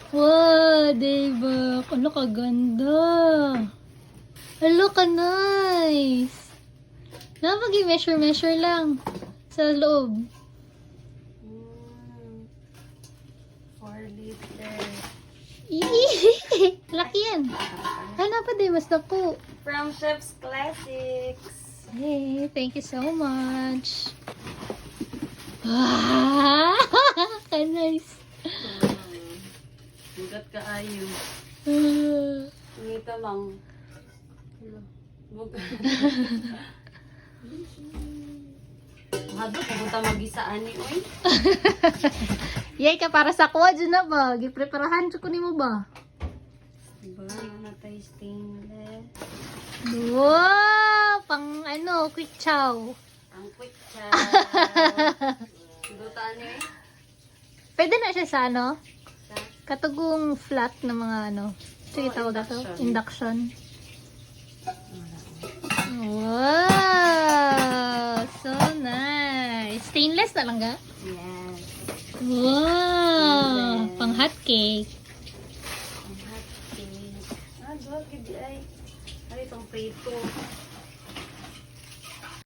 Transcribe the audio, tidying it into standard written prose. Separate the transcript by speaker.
Speaker 1: Wow, diba? Ano ka ganda. Hello ka, nice. Measure lang sa loob.
Speaker 2: 4 liters.
Speaker 1: Laki yan. Ano pa di, mas na po.
Speaker 2: From Chef's Classics.
Speaker 1: Hey, thank you so much. Wow! Nice.
Speaker 2: Bugat ka ayo. Ngita lang. Bugat. Hado, pumunta mag-isaan ni Oy.
Speaker 1: Yay ka para sa kuha dyan na ba? Gipreparahan ko ni mo ba?
Speaker 2: Diba? Natay stainless.
Speaker 1: Wow! Pang ano, quick chow.
Speaker 2: Ang quick chow. Dutaan niyo eh.
Speaker 1: Pwede na siya sa ano?
Speaker 2: Sa
Speaker 1: Katugong flat na mga ano. Sige, tawag ito. Induction. Wow! So nice. Stainless na lang ga?
Speaker 2: yes.
Speaker 1: Wow! Pang hot cake.
Speaker 2: Ang hot cake. Ah, duwag gidi ay. Ay, itong prito.